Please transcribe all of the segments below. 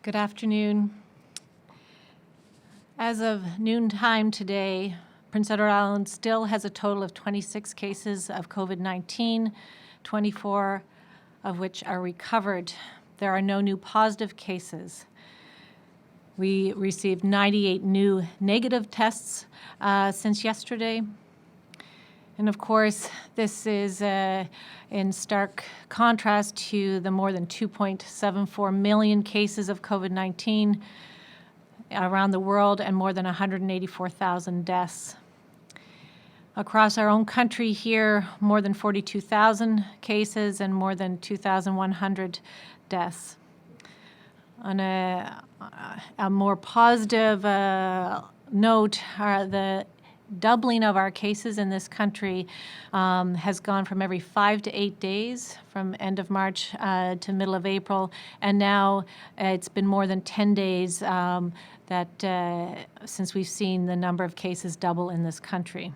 Good afternoon. As of noontime today, Prince Edward Island still has a total of 26 cases of COVID-19, 24 of which are recovered. There are no new positive cases. We received 98 new negative tests since yesterday. And of course, this is in stark contrast to the more than 2.74 million cases of COVID-19 around the world and more than 184,000 deaths. Across our own country here, more than 42,000 cases and more than 2,100 deaths. On a more positive note, the doubling of our cases in this country has gone from every 5 to 8 days from end of March to middle of April, and now it's been more than 10 days since we've seen the number of cases double in this country.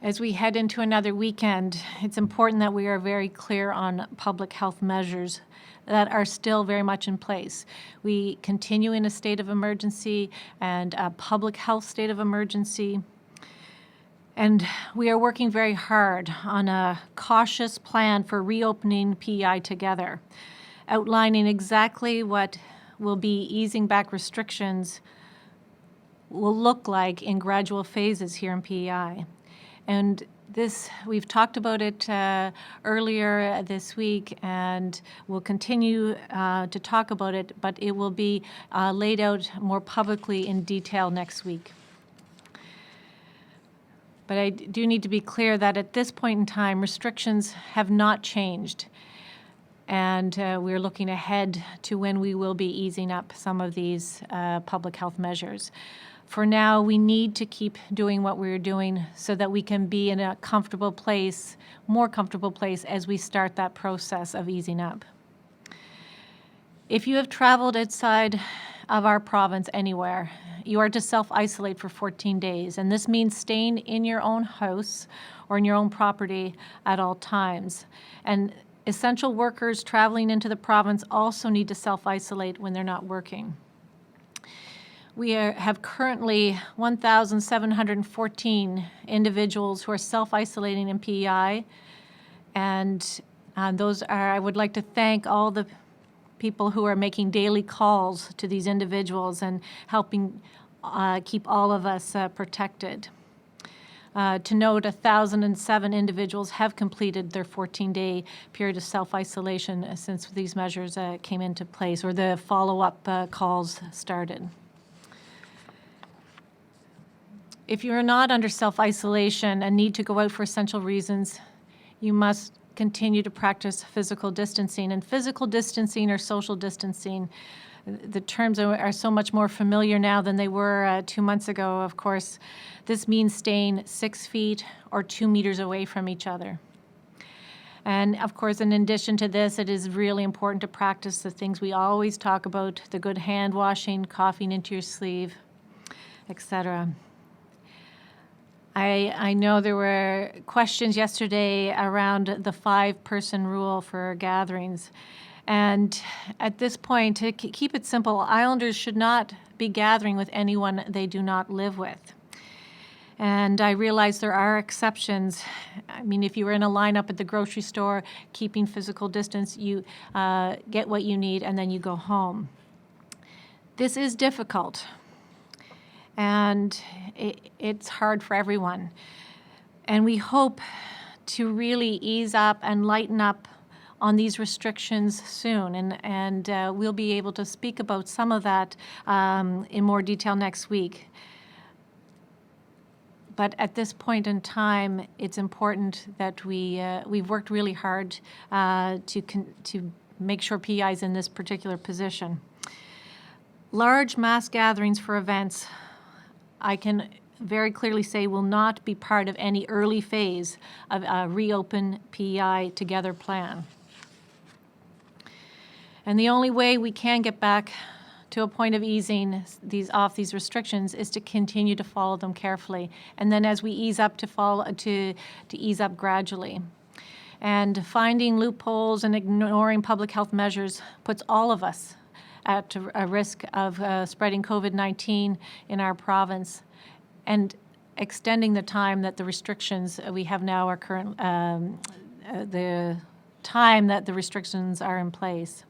As we head into another weekend, it's important that we are very clear on public health measures that are still very much in place. We continue in a state of emergency and a public health state of emergency. And we are working very hard on a cautious plan for reopening PEI together, outlining exactly what will be easing back restrictions will look like in gradual phases here in PEI. And this, we've talked about it earlier this week, and we'll continue to talk about it, but it will be laid out more publicly in detail next week. But I do need to be clear that at this point in time, restrictions have not changed. And we're looking ahead to when we will be easing up some of these public health measures. For now, we need to keep doing what we're doing so that we can be in a comfortable place, more comfortable place as we start that process of easing up. If you have traveled outside of our province anywhere, you are to self-isolate for 14 days, and this means staying in your own house or in your own property at all times. And essential workers traveling into the province also need to self-isolate when they're not working. We have currently 1,714 individuals who are self-isolating in PEI, and I would like to thank all the people who are making daily calls to these individuals and helping keep all of us protected. To note, 1,007 individuals have completed their 14-day period of self-isolation since these measures came into place, or the follow-up calls started. If you are not under self-isolation and need to go out for essential reasons, you must continue to practice physical distancing. And physical distancing or social distancing, the terms are so much more familiar now than they were 2 months ago, of course. This means staying 6 feet or 2 meters away from each other. And of course, in addition to this, it is really important to practice the things we always talk about, the good hand washing, coughing into your sleeve, etc. I know there were questions yesterday around the 5-person rule for gatherings. And at this point, to keep it simple, Islanders should not be gathering with anyone they do not live with. And I realize there are exceptions. I mean, if you were in a lineup at the grocery store, keeping physical distance, you get what you need and then you go home. This is difficult. And it's hard for everyone. And we hope to really ease up and lighten up on these restrictions soon. And we'll be able to speak about some of that in more detail next week. But at this point in time, it's important that we've worked really hard to make sure PEI is in this particular position. Large mass gatherings for events, I can very clearly say, will not be part of any early phase of a reopen PEI together plan. And the only way we can get back to a point of easing these restrictions is to continue to follow them carefully, and then as we ease up to ease up gradually. And finding loopholes and ignoring public health measures puts all of us at a risk of spreading COVID-19 in our province and extending the time that the restrictions we have now are current, the time that the restrictions are in place.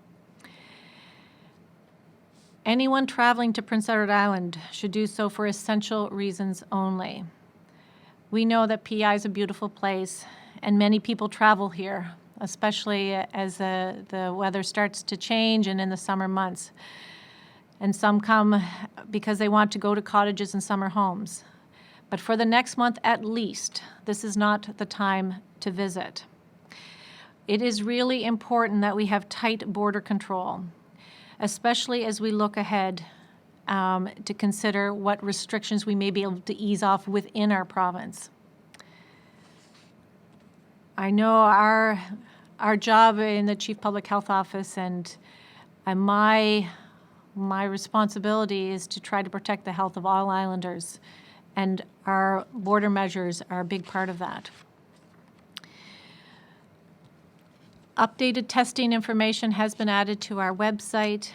Anyone traveling to Prince Edward Island should do so for essential reasons only. We know that PEI is a beautiful place, and many people travel here, especially as the weather starts to change and in the summer months. And some come because they want to go to cottages and summer homes. But for the next month at least, this is not the time to visit. It is really important that we have tight border control, especially as we look ahead to consider what restrictions we may be able to ease off within our province. I know our job in the Chief Public Health Office and my responsibility is to try to protect the health of all islanders, and our border measures are a big part of that. Updated testing information has been added to our website,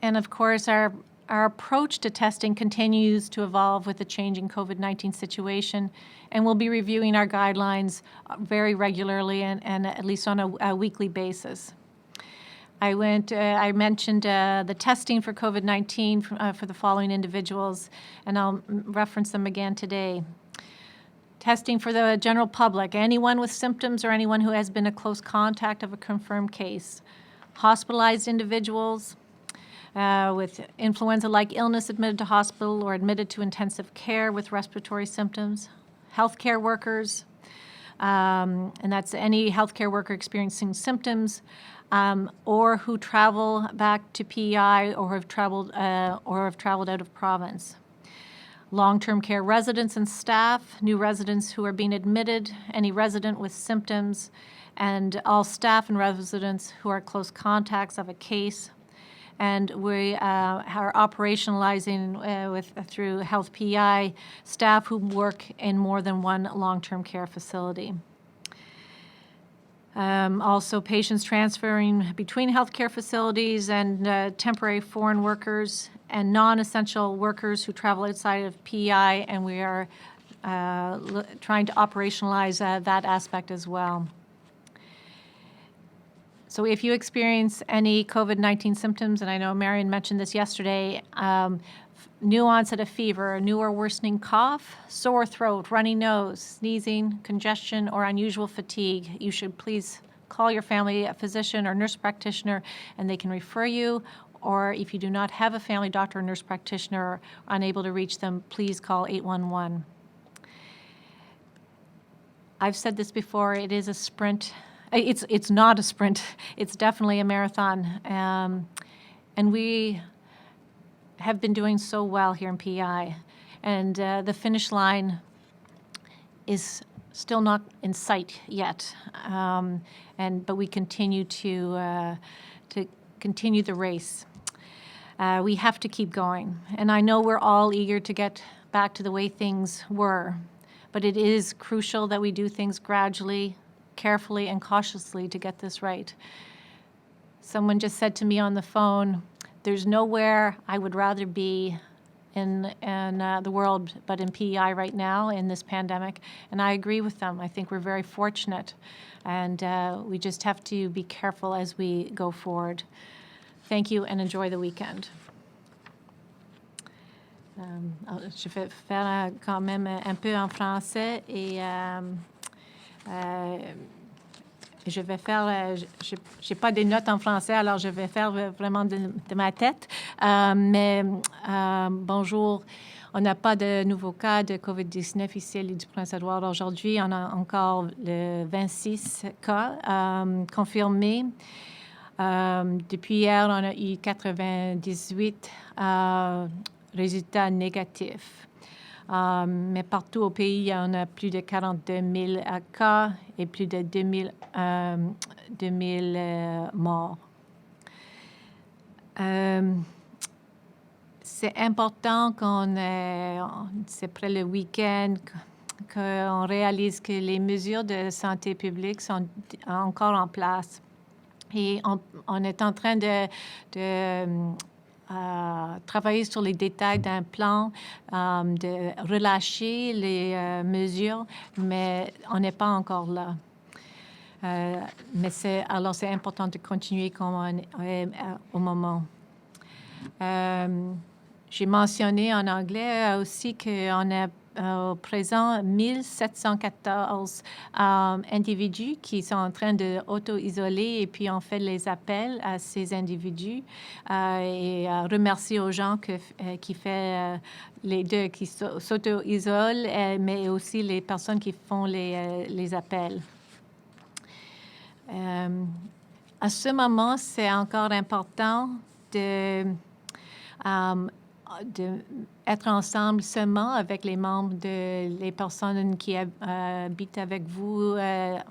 and of course our approach to testing continues to evolve with the changing COVID-19 situation, and we'll be reviewing our guidelines very regularly and at least on a weekly basis. I mentioned the testing for COVID-19 for the following individuals, and I'll reference them again today. Testing for the general public, anyone with symptoms or anyone who has been a close contact of a confirmed case. Hospitalized individuals with influenza-like illness admitted to hospital or admitted to intensive care with respiratory symptoms. Healthcare workers, and that's any healthcare worker experiencing symptoms or who travel back to PEI or have traveled out of province. Long-term care residents and staff, new residents who are being admitted, any resident with symptoms, and all staff and residents who are close contacts of a case. And we are operationalizing through Health PEI staff who work in more than one long-term care facility. Also, patients transferring between healthcare facilities and temporary foreign workers and non-essential workers who travel outside of PEI, and we are trying to operationalize that aspect as well. So if you experience any COVID-19 symptoms, and I know Marion mentioned this yesterday, new onset of fever, a new or worsening cough, sore throat, runny nose, sneezing, congestion, or unusual fatigue, you should please call your family physician or nurse practitioner, and they can refer you. Or if you do not have a family doctor or nurse practitioner or unable to reach them, please call 811. I've said this before, it is a sprint. It's not a sprint, it's definitely a marathon. And we have been doing so well here in PEI. And the finish line is still not in sight yet. But we continue to continue the race. We have to keep going. And I know we're all eager to get back to the way things were, but it is crucial that we do things gradually, carefully, and cautiously to get this right. Someone just said to me on the phone, there's nowhere I would rather be in the world but in PEI right now in this pandemic, and I agree with them. I think we're very fortunate, and we just have to be careful as we go forward. Thank you and enjoy the weekend. Je vais faire quand même un peu en français et je vais faire, j'ai pas des notes en français, alors je vais faire vraiment de ma tête. Bonjour, on n'a pas de nouveaux cas de COVID-19 ici à l'île du Prince-Édouard aujourd'hui. On a encore le 26 cas confirmés. Depuis hier, on a eu 98 résultats négatifs. Mais partout au pays, on a plus de 42 000 cas et plus de 2 000 morts. C'est important c'est près le week-end, qu'on réalise que les mesures de santé publique sont encore en place. Et on est en train de travailler sur les détails d'un plan, de relâcher les mesures, mais on n'est pas encore là. Mais c'est important de continuer comme on est au moment. J'ai mentionné en anglais aussi qu'on a au présent 1714 individus qui sont en train de auto-isoler et puis on fait les appels à ces individus et remercier aux gens qui font les deux, qui s'auto-isolent, mais aussi les personnes qui font les appels. À ce moment, c'est encore important être ensemble seulement avec les membres les personnes qui habitent avec vous à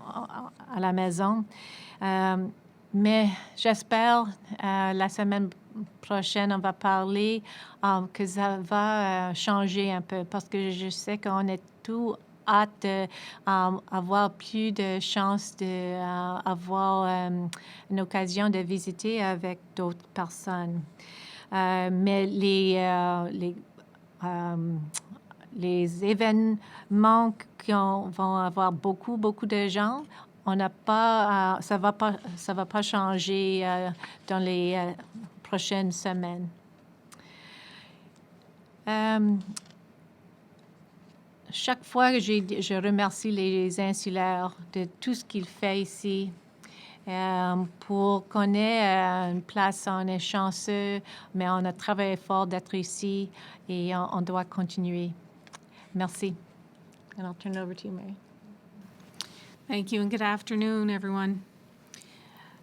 la maison. Mais j'espère la semaine prochaine, on va parler que ça va changer un peu parce que je sais qu'on est tous hâte d'avoir plus de chances d'avoir une occasion de visiter avec d'autres personnes. Mais les événements qui vont avoir beaucoup de gens, on n'a pas, ça va pas changer dans les prochaines semaines. Chaque fois que je remercie les insulaires de tout ce qu'ils font ici. Pour qu'on ait une place, on est chanceux, mais on a travaillé fort d'être ici et on doit continuer. Merci. And I'll turn it over to you, Mary. Thank you, and good afternoon, everyone.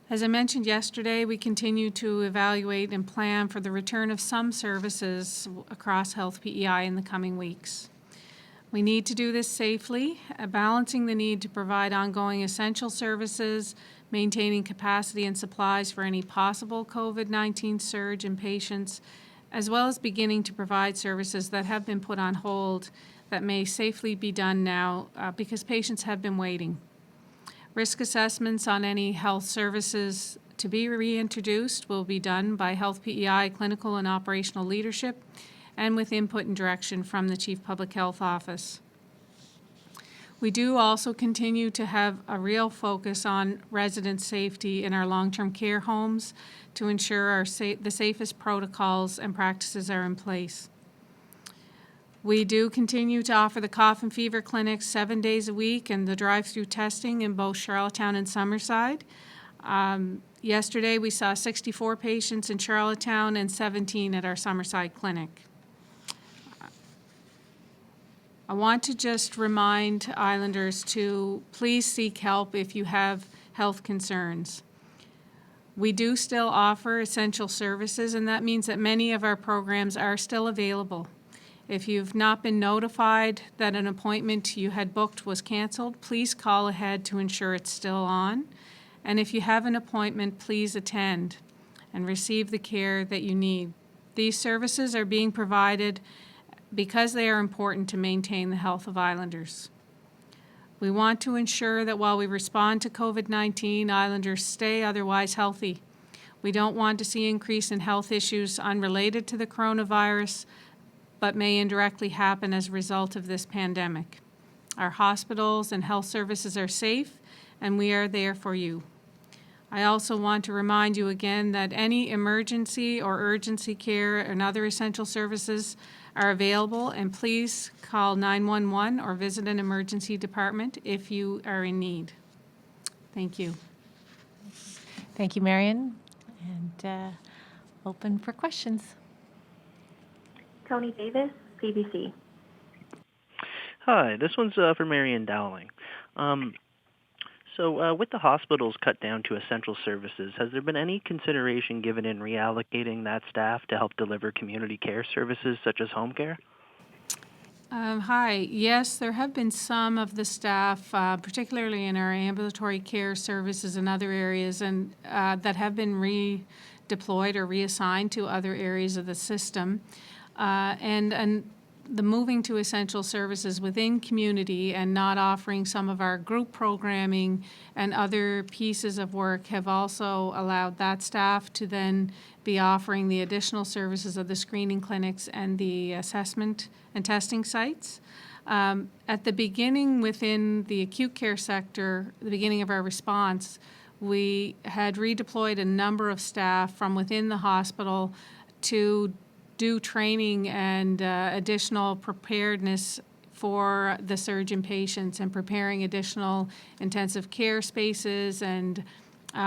As I mentioned yesterday, we continue to evaluate and plan for the return of some services across Health PEI in the coming weeks. We need to do this safely, balancing the need to provide ongoing essential services, maintaining capacity and supplies for any possible COVID-19 surge in patients, as well as beginning to provide services that have been put on hold that may safely be done now because patients have been waiting. Risk assessments on any health services to be reintroduced will be done by Health PEI clinical and operational leadership and with input and direction from the Chief Public Health Office. We do also continue to have a real focus on resident safety in our long-term care homes to ensure the safest protocols and practices are in place. We do continue to offer the cough and fever clinics 7 days a week and the drive-through testing in both Charlottetown and Summerside. Yesterday we saw 64 patients in Charlottetown and 17 at our Summerside clinic. I want to just remind Islanders to please seek help if you have health concerns. We do still offer essential services, and that means that many of our programs are still available. If you've not been notified that an appointment you had booked was canceled, please call ahead to ensure it's still on. And if you have an appointment, please attend and receive the care that you need. These services are being provided because they are important to maintain the health of Islanders. We want to ensure that while we respond to COVID-19, Islanders stay otherwise healthy. We don't want to see increase in health issues unrelated to the coronavirus, but may indirectly happen as a result of this pandemic. Our hospitals and health services are safe, and we are there for you. I also want to remind you again that any emergency or urgency care and other essential services are available, and please call 911 or visit an emergency department if you are in need. Thank you. Thank you, Marion. And open for questions. Tony Davis, CBC. Hi, this one's for Marion Dowling. So with the hospitals cut down to essential services, has there been any consideration given in reallocating that staff to help deliver community care services such as home care? Hi. Yes, there have been some of the staff, particularly in our ambulatory care services and other areas, and that have been redeployed or reassigned to other areas of the system. And the moving to essential services within community and not offering some of our group programming and other pieces of work have also allowed that staff to then be offering the additional services of the screening clinics and the assessment and testing sites. At the beginning within the acute care sector, the beginning of our response, we had redeployed a number of staff from within the hospital to do training and additional preparedness for the surge in patients and preparing additional intensive care spaces and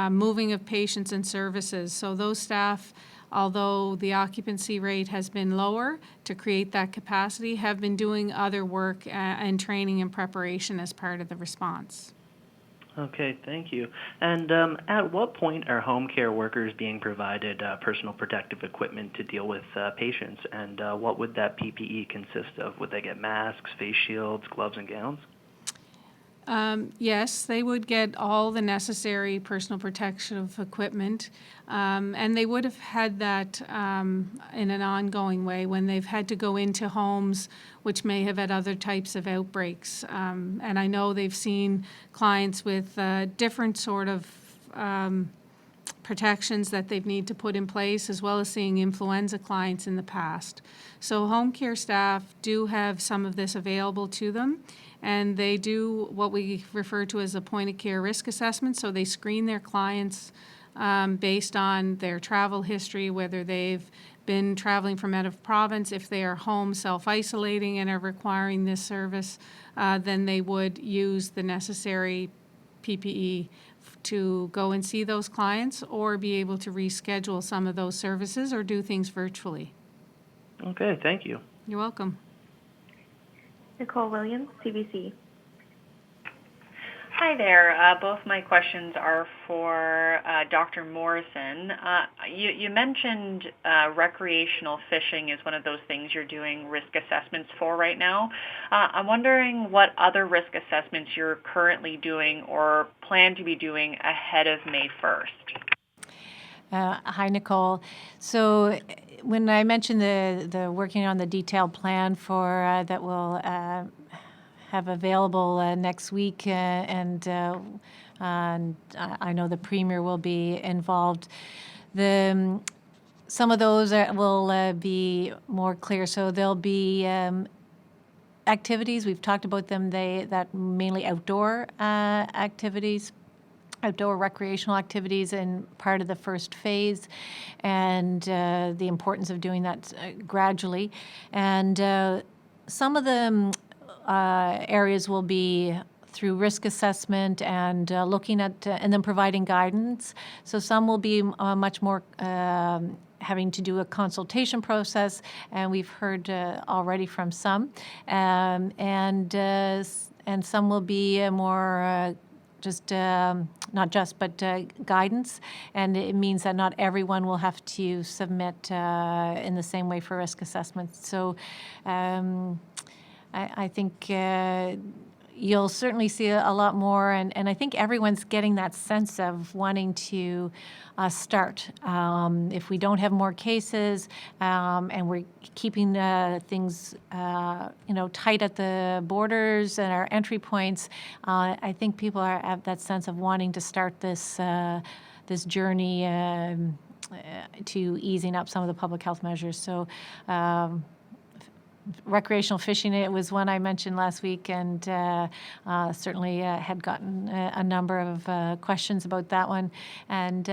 moving of patients and services. So those staff, although the occupancy rate has been lower to create that capacity, have been doing other work and training and preparation as part of the response. Okay, thank you. And at what point are home care workers being provided personal protective equipment to deal with patients? And what would that PPE consist of? Would they get masks, face shields, gloves, and gowns? Yes, they would get all the necessary personal protective equipment, and they would have had that in an ongoing way when they've had to go into homes which may have had other types of outbreaks. And I know they've seen clients with different sort of protections that they've need to put in place, as well as seeing influenza clients in the past. So home care staff do have some of this available to them, and they do what we refer to as a point of care risk assessment. So they screen their clients based on their travel history, whether they've been traveling from out of province. If they are home self-isolating and are requiring this service, then they would use the necessary PPE to go and see those clients or be able to reschedule some of those services or do things virtually. Okay, thank you. You're welcome. Nicole Williams, CBC. Hi there. Both my questions are for Dr. Morrison. You mentioned recreational fishing is one of those things you're doing risk assessments for right now. I'm wondering what other risk assessments you're currently doing or plan to be doing ahead of May 1st. Hi, Nicole. So when I mentioned the working on the detailed plan for that will have available next week, and I know the Premier will be involved. Some of those will be more clear. So there'll be activities. We've talked about them. That mainly outdoor activities. Outdoor recreational activities in part of the first phase, and the importance of doing that gradually. And some of the areas will be through risk assessment and looking at and then providing guidance. So some will be much more having to do a consultation process, and we've heard already from some, and some will be more just not just, but guidance, and it means that not everyone will have to submit in the same way for risk assessments. So I think you'll certainly see a lot more, and I think everyone's getting that sense of wanting to start. If we don't have more cases and we're keeping things tight at the borders and our entry points, I think people have that sense of wanting to start this journey to easing up some of the public health measures. So recreational fishing, it was one I mentioned last week, and certainly had gotten a number of questions about that one, and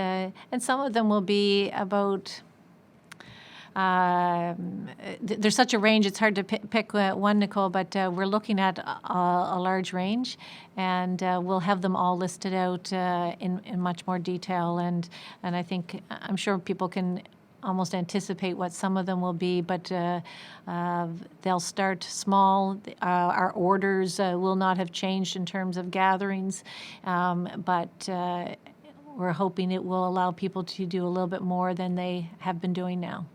some of them will be about. There's such a range; it's hard to pick one, Nicole. But we're looking at a large range, and we'll have them all listed out in much more detail. And I think I'm sure people can almost anticipate what some of them will be, but they'll start small. Our orders will not have changed in terms of gatherings, but we're hoping it will allow people to do a little bit more than they have been doing now.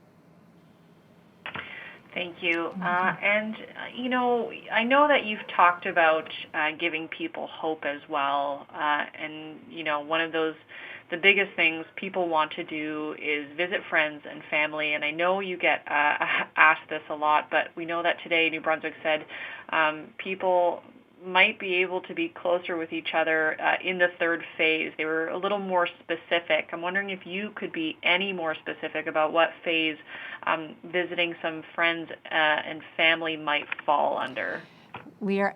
Thank you. And, I know that you've talked about giving people hope as well. And, one of those the biggest things people want to do is visit friends and family. And I know you get asked this a lot, but we know that today New Brunswick said people might be able to be closer with each other in the third phase. They were a little more specific. I'm wondering if you could be any more specific about what phase visiting some friends and family might fall under. We are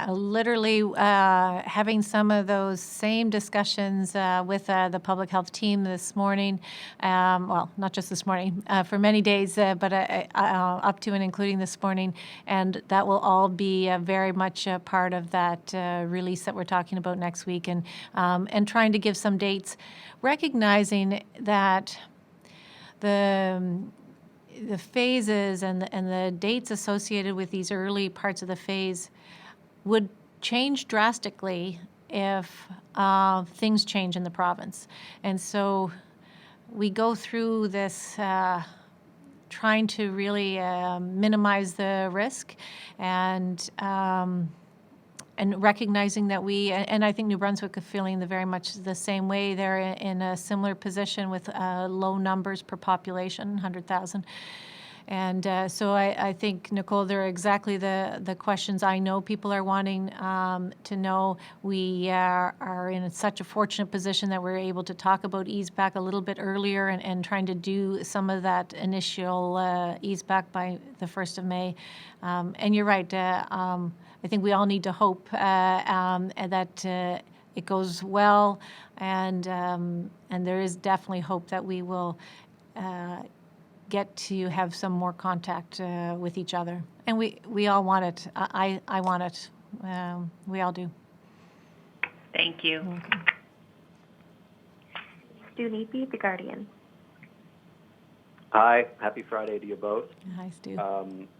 literally having some of those same discussions with the public health team this morning. Well, not just this morning, for many days, but up to and including this morning. And that will all be very much a part of that release that we're talking about next week, and trying to give some dates, recognizing that the phases and the dates associated with these early parts of the phase would change drastically if things change in the province. And so we go through this trying to really minimize the risk, and recognizing that and I think New Brunswick is feeling very much the same way. They're in a similar position with low numbers per population, 100,000. And so I think, Nicole, they're exactly the questions I know people are wanting to know. We are in such a fortunate position that we're able to talk about ease back a little bit earlier, and trying to do some of that initial ease back by the 1st of May. And you're right. I think we all need to hope that it goes well, and there is definitely hope that we will get to have some more contact with each other. And we all want it. I want it. We all do. Thank you. Okay. Stu Neepy, The Guardian. Hi, happy Friday to you both. Hi, Stu.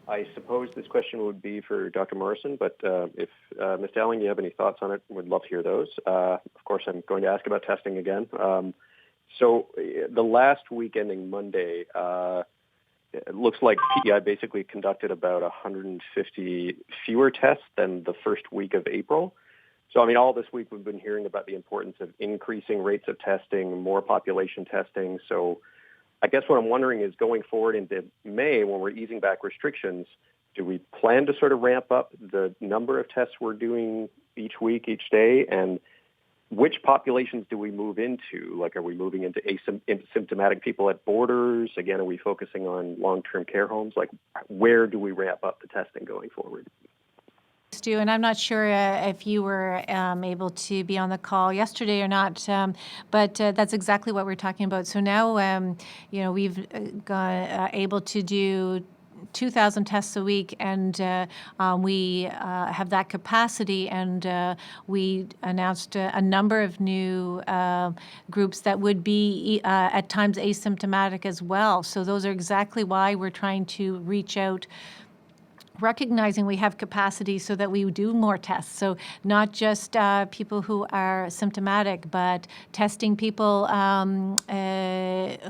I suppose this question would be for Dr. Morrison, but if Ms. Dowling, you have any thoughts on it, would love to hear those. Of course, I'm going to ask about testing again. So the last week ending Monday, it looks like PEI basically conducted about 150 fewer tests than the first week of April. So, I mean, all this week we've been hearing about the importance of increasing rates of testing, more population testing. So I guess what I'm wondering is, going forward into May, when we're easing back restrictions, do we plan to sort of ramp up the number of tests we're doing each week, each day? And which populations do we move into? Like, are we moving into asymptomatic people at borders? Again, are we focusing on long-term care homes? Like, where do we ramp up the testing going forward? Stu, and I'm not sure if you were able to be on the call yesterday or not, but that's exactly what we're talking about. So now, we've able to do 2,000 tests a week, and we have that capacity, and we announced a number of new groups that would be at times asymptomatic as well. So those are exactly why we're trying to reach out, recognizing we have capacity so that we do more tests. So not just people who are symptomatic, but testing people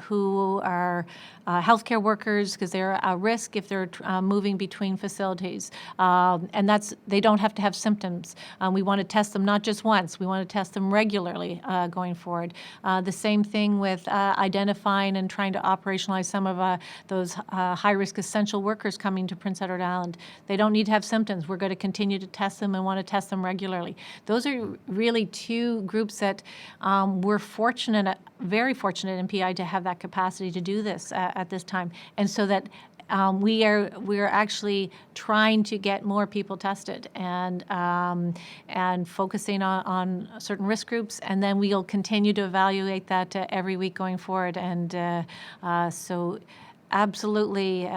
who are healthcare workers, because they're a risk if they're moving between facilities. And they don't have to have symptoms. We want to test them not just once, we want to test them regularly going forward. The same thing with identifying and trying to operationalize some of those high-risk essential workers coming to Prince Edward Island. They don't need to have symptoms. We're going to continue to test them and want to test them regularly. Those are really two groups that we're fortunate, very fortunate in PI to have that capacity to do this at this time. And so that we're actually trying to get more people tested and focusing on certain risk groups, and then we'll continue to evaluate that every week going forward. And so absolutely,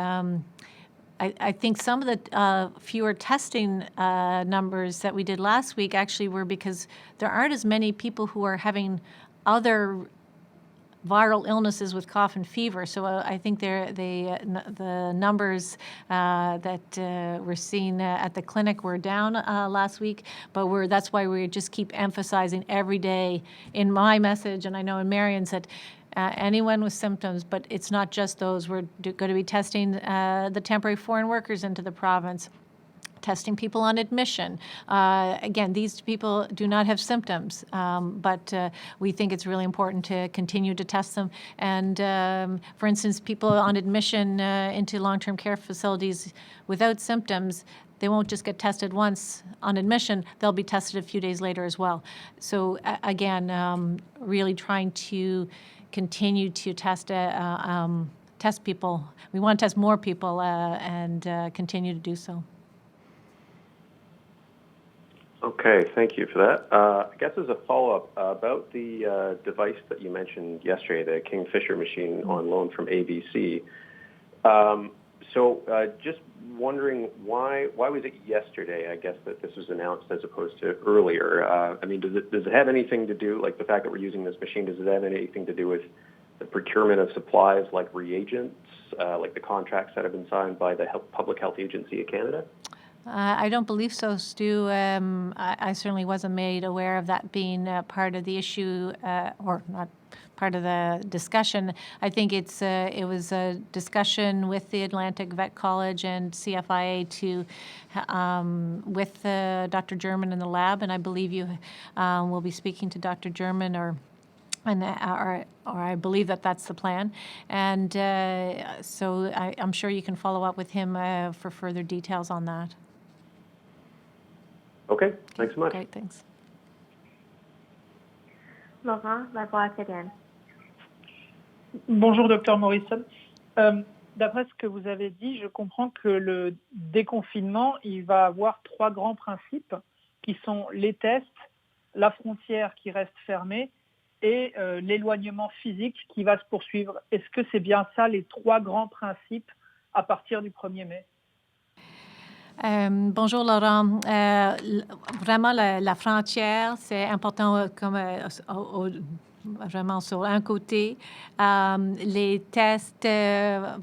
I think some of the fewer testing numbers that we did last week actually were because there aren't as many people who are having other viral illnesses with cough and fever. So I think the numbers that we're seeing at the clinic were down last week, but that's why we just keep emphasizing every day in my message, and I know in Marion's, that anyone with symptoms, but it's not just those. We're going to be testing the temporary foreign workers into the province, testing people on admission. Again, these people do not have symptoms, but we think it's really important to continue to test them. And for instance, people on admission into long-term care facilities without symptoms, they won't just get tested once on admission, they'll be tested a few days later as well. So again, really trying to continue to test people. We want to test more people and continue to do so. Okay, thank you for that. I guess as a follow-up about the device that you mentioned yesterday, the Kingfisher machine on loan from ABC. Just wondering why was it yesterday, I guess, that this was announced as opposed to earlier? I mean, does it have anything to do, like the fact that we're using this machine, does it have anything to do with the procurement of supplies like reagents, like the contracts that have been signed by the Public Health Agency of Canada? I don't believe so, Stu. I certainly wasn't made aware of that being part of the issue, or not part of the discussion. I think it was a discussion with the Atlantic Vet College and CFIA with Dr. German in the lab, and I believe you will be speaking to Dr. German or I believe that's the plan. And so I'm sure you can follow up with him for further details on that. Okay, thanks so much. Great, thanks. Laurent, la voix acadienne. Bonjour, Dr Morrison. D'après ce que vous avez dit, je comprends que le déconfinement, il va avoir 3 grands principes qui sont les tests, la frontière qui reste fermée et l'éloignement physique qui va se poursuivre. Est-ce que c'est bien ça, les 3 grands principes à partir du 1er mai? Bonjour Laurent. Vraiment, la frontière, c'est important comme vraiment sur un côté. Les tests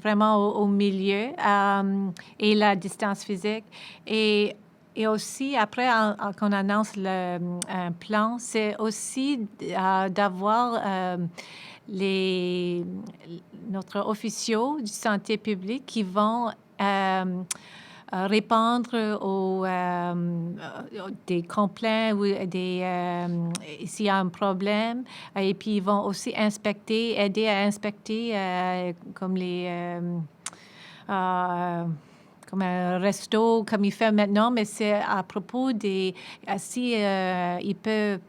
vraiment au milieu et la distance physique. Et aussi, après qu'on annonce un plan, c'est aussi d'avoir notre officiaux du santé publique qui vont répondre aux des complaints ou s'il y a un problème. Et puis, ils vont aussi aider à inspecter comme comme un resto, comme il fait maintenant, mais c'est à propos si il peut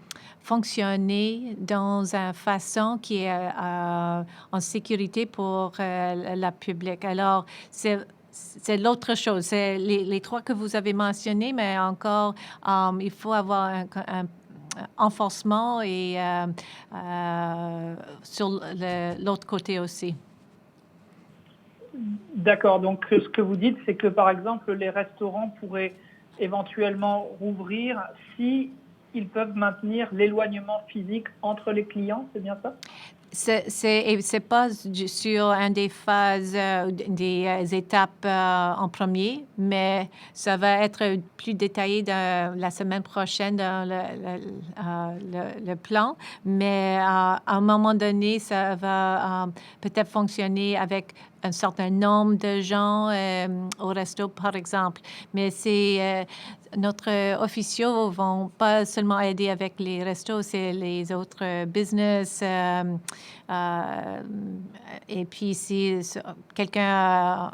fonctionner dans une façon qui est en sécurité pour la public. Alors, c'est l'autre chose. C'est les 3 que vous avez mentionnés, mais encore, il faut avoir un renforcement et sur l'autre côté aussi. D'accord. Donc, ce que vous dites, c'est que, par exemple, les restaurants pourraient éventuellement rouvrir si ils peuvent maintenir l'éloignement physique entre les clients, c'est bien ça? C'est pas sur une des phases, des étapes en premier, mais ça va être plus détaillé la semaine prochaine dans le plan. Mais à un moment donné, ça va peut-être fonctionner avec un certain nombre de gens au resto, par exemple. Mais notre officiaux vont pas seulement aider avec les restos, c'est les autres business. Et puis, si quelqu'un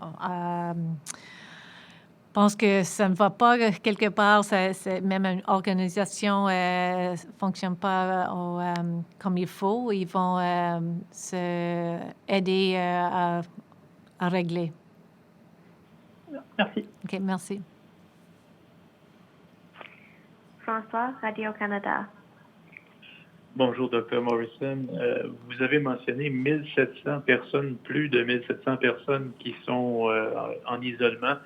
pense que ça ne va pas quelque part, même une organisation ne fonctionne pas comme il faut, ils vont aider à régler. Merci. OK, merci. François, Radio-Canada. Bonjour, Dr. Morrison. Vous avez mentionné 1700 personnes, plus de 1700 personnes qui sont en isolement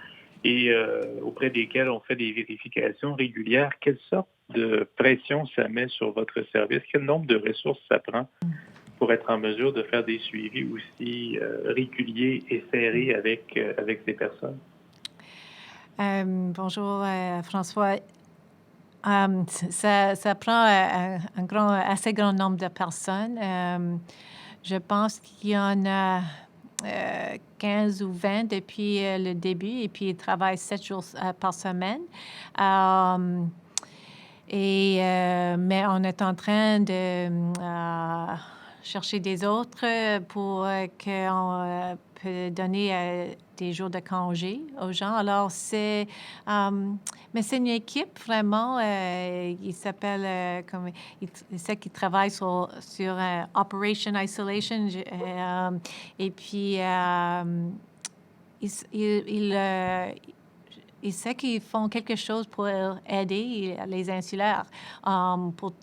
et auprès desquelles on fait des vérifications régulières. Quelle sorte de pression ça met sur votre service? Quel nombre de ressources ça prend pour être en mesure de faire des suivis aussi réguliers et serrés avec ces personnes? Bonjour, François. Ça prend assez grand nombre de personnes. Je pense qu'il y en a 15 ou 20 depuis le début, et puis ils travaillent 7 jours par semaine. Mais on est en train de chercher des autres pour qu'on peut donner des jours de congé aux gens. Alors, mais c'est une équipe vraiment, il s'appelle, il sait qu'il travaille sur Operation Isolation, et puis il sait qu'ils font quelque chose pour aider les insulaires, pour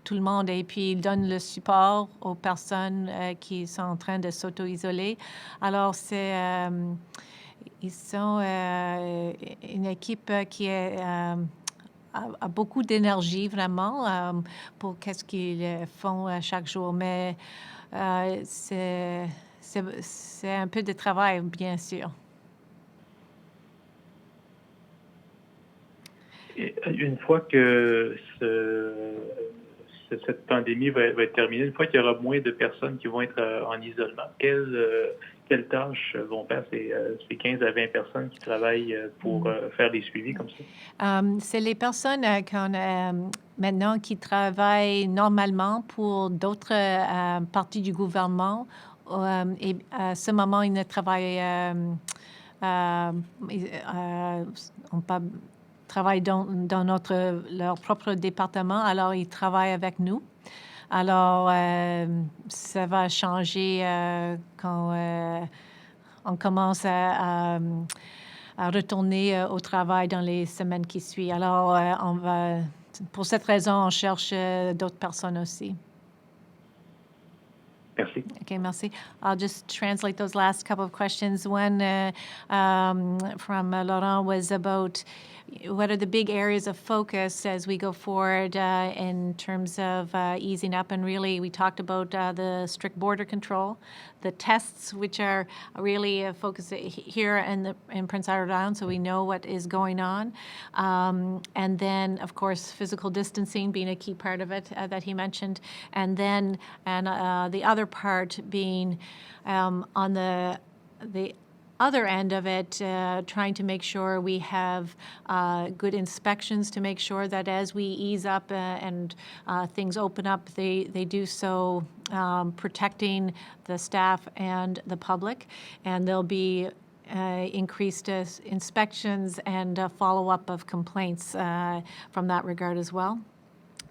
tout le monde. Et puis, il donne le support aux personnes qui sont en train de s'auto-isoler. Alors, ils sont une équipe qui a beaucoup d'énergie, vraiment, pour qu'est-ce qu'ils font chaque jour. Mais c'est un peu de travail, bien sûr. Et une fois que cette pandémie va être terminée, une fois qu'il y aura moins de personnes qui vont être en isolement, quelles tâches vont faire ces 15 à 20 personnes qui travaillent pour faire des suivis comme ça? C'est les personnes qu'on a maintenant qui travaillent normalement pour d'autres parties du gouvernement. Et à ce moment, ils ne travaillent travaillent dans leur propre département, alors ils travaillent avec nous. Alors, ça va changer quand on commence à retourner au travail dans les semaines qui suivent. Alors, pour cette raison, on cherche d'autres personnes aussi. Merci. Okay, merci. I'll just translate those last couple of questions. One from Laurent was about what are the big areas of focus as we go forward in terms of easing up. And really, we talked about the strict border control, the tests, which are really a focus here in Prince Edward Island, so we know what is going on. And then, of course, physical distancing being a key part of it that he mentioned. And then the other part being on the other end of it, trying to make sure we have good inspections to make sure that as we ease up and things open up, they do so protecting the staff and the public. And there'll be increased inspections and follow-up of complaints from that regard as well.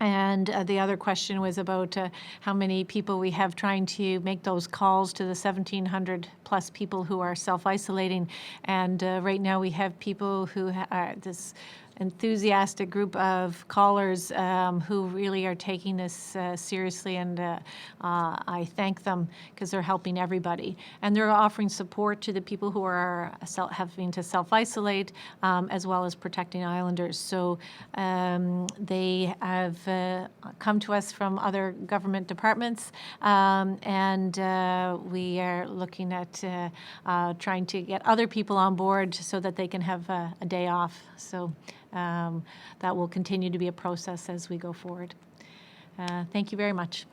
And the other question was about how many people we have trying to make those calls to the 1,700 plus people who are self-isolating. And right now we have people who are this enthusiastic group of callers who really are taking this seriously, and I thank them because they're helping everybody. And they're offering support to the people who are having to self-isolate, as well as protecting islanders. So they have come to us from other government departments, and we are looking at trying to get other people on board so that they can have a day off. So that will continue to be a process as we go forward. Thank you very much.